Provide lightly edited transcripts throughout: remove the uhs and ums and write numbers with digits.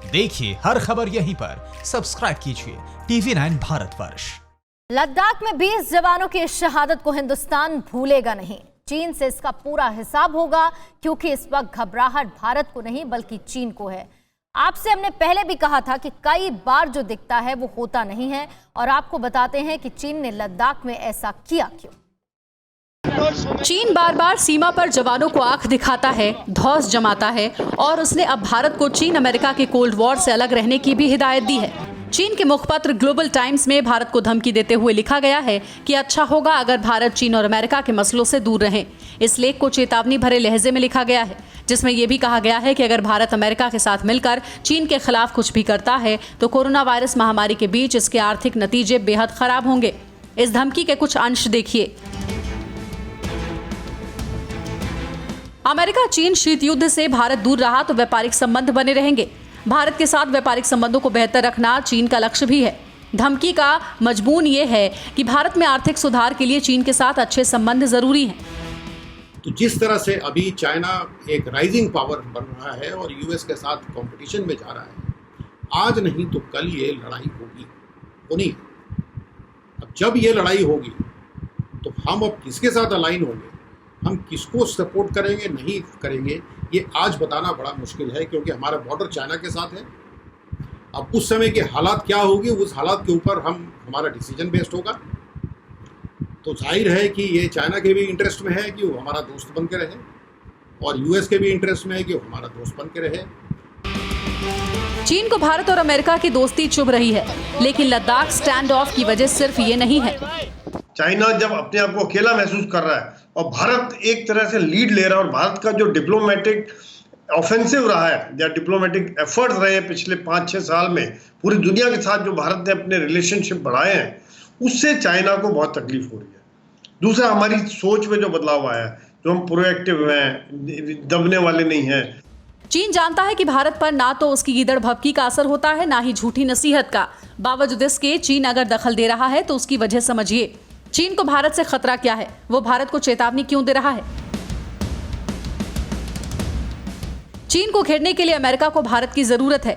देखिए हर खबर यहीं पर, सब्सक्राइब कीजिए TV9 भारतवर्ष। लद्दाख में 20 जवानों की शहादत को हिंदुस्तान भूलेगा नहीं। चीन से इसका पूरा हिसाब होगा, क्योंकि इस वक्त घबराहट भारत को नहीं बल्कि चीन को है। आपसे हमने पहले भी कहा था कि कई बार जो दिखता है वो होता नहीं है, और आपको बताते हैं कि चीन ने लद्दाख में ऐसा किया क्यों। चीन बार बार सीमा पर जवानों को आंख दिखाता है, धौंस जमाता है, और उसने अब भारत को चीन अमेरिका के कोल्ड वॉर से अलग रहने की भी हिदायत दी है। चीन के मुखपत्र ग्लोबल टाइम्स में भारत को धमकी देते हुए लिखा गया है कि अच्छा होगा अगर भारत चीन और अमेरिका के मसलों से दूर रहे। इस लेख को चेतावनी भरे लहजे में लिखा गया है, जिसमें यह भी कहा गया है कि अगर भारत अमेरिका के साथ मिलकर चीन के खिलाफ कुछ भी करता है तो कोरोना वायरस महामारी के बीच इसके आर्थिक नतीजे बेहद खराब होंगे। इस धमकी के कुछ अंश देखिए। अमेरिका चीन शीत युद्ध से भारत दूर रहा तो व्यापारिक संबंध बने रहेंगे। भारत के साथ व्यापारिक संबंधों को बेहतर रखना चीन का लक्ष्य भी है। धमकी का मजमून ये है कि भारत में आर्थिक सुधार के लिए चीन के साथ अच्छे संबंध जरूरी हैं। तो जिस तरह से अभी चाइना एक राइजिंग पावर बन रहा है और यूएस के साथ कंपटीशन में जा रहा है, आज नहीं तो कल ये लड़ाई होनी। अब जब ये लड़ाई होगी तो हम अब किसके साथ अलाइन होंगे, हम किसको सपोर्ट करेंगे नहीं करेंगे, ये आज बताना बड़ा मुश्किल है, क्योंकि हमारा बॉर्डर चाइना के साथ है। अब उस समय के हालात क्या होगी, उस हालात के ऊपर हमारा डिसीजन बेस्ड होगा। तो जाहिर है कि ये चाइना के भी इंटरेस्ट में है कि वो हमारा दोस्त बन के रहे, और यूएस के भी इंटरेस्ट में है कि वो हमारा दोस्त बन के रहे। चीन को भारत और अमेरिका की दोस्ती चुभ रही है, लेकिन लद्दाख स्टैंड ऑफ की वजह सिर्फ ये नहीं है। चाइना जब अपने आप को अकेला महसूस कर रहा है और भारत एक तरह से लीड ले रहा है, और भारत का जो डिप्लोमेटिक ऑफेंसिव रहा है या डिप्लोमेटिक एफर्ट्स रहे हैं पिछले 5-6 साल में पूरी दुनिया के साथ जो भारत ने अपने रिलेशनशिप बढ़ाए हैं, उससे चाइना को बहुत तकलीफ हो रही है। दूसरा, हमारी सोच में जो बदलाव आया है, जो हम प्रोएक्टिव हैं, दबने वाले नहीं हैं। चीन जानता है कि भारत पर ना तो उसकी गीदड़ भभकी का असर होता है, ना ही झूठी नसीहत का। बावजूद इसके चीन अगर दखल दे रहा है तो उसकी वजह समझिए। चीन को भारत से खतरा क्या है, वो भारत को चेतावनी क्यों दे रहा है। चीन को घेरने के लिए अमेरिका को भारत की जरूरत है।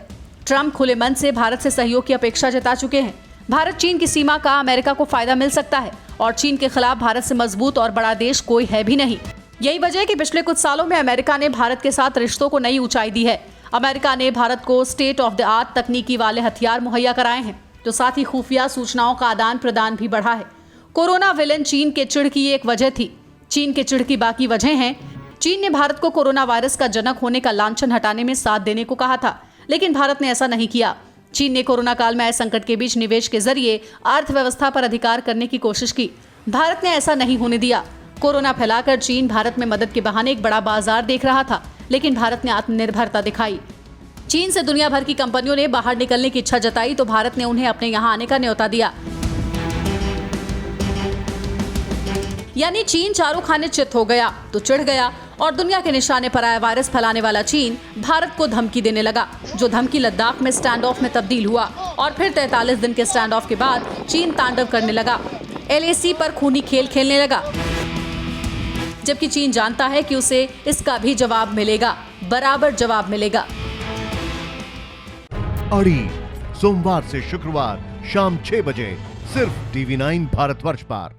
ट्रंप खुले मन से भारत से सहयोग की अपेक्षा जता चुके हैं। भारत चीन की सीमा का अमेरिका को फायदा मिल सकता है, और चीन के खिलाफ भारत से मजबूत और बड़ा देश कोई है भी नहीं। यही वजह है कि पिछले कुछ सालों में अमेरिका ने भारत के साथ रिश्तों को नई ऊंचाई दी है। अमेरिका ने भारत को स्टेट ऑफ द आर्ट तकनीकी वाले हथियार मुहैया कराए हैं, तो साथ ही खुफिया सूचनाओं का आदान प्रदान भी बढ़ा है। कोरोना विलेन चीन के चिढ़ की एक वजह थी। चीन के चिढ़ की बाकी वजह हैं। चीन ने भारत को कोरोना वायरस का जनक होने का लांछन हटाने में साथ देने को कहा था, लेकिन भारत ने ऐसा नहीं किया। चीन ने कोरोना काल में आए संकट के बीच निवेश के जरिए अर्थव्यवस्था पर अधिकार करने की कोशिश की। भारत ने ऐसा नहीं होने दिया। कोरोना फैलाकर चीन भारत में मदद के बहाने एक बड़ा बाजार देख रहा था, लेकिन भारत ने आत्मनिर्भरता दिखाई। चीन से दुनिया भर की कंपनियों ने बाहर निकलने की इच्छा जताई, तो भारत ने उन्हें अपने यहाँ आने का न्योता दिया। यानी चीन चारों खाने चित हो गया तो चिढ़ गया, और दुनिया के निशाने पर आया वायरस फैलाने वाला चीन भारत को धमकी देने लगा, जो धमकी लद्दाख में स्टैंड ऑफ में तब्दील हुआ। और फिर 43 दिन के स्टैंड ऑफ के बाद चीन तांडव करने लगा, LAC पर खूनी खेल खेलने लगा, जबकि चीन जानता है कि उसे इसका भी जवाब मिलेगा, बराबर जवाब मिलेगा। अड़ी सोमवार से शुक्रवार शाम 6 बजे सिर्फ TV9 भारतवर्ष पर।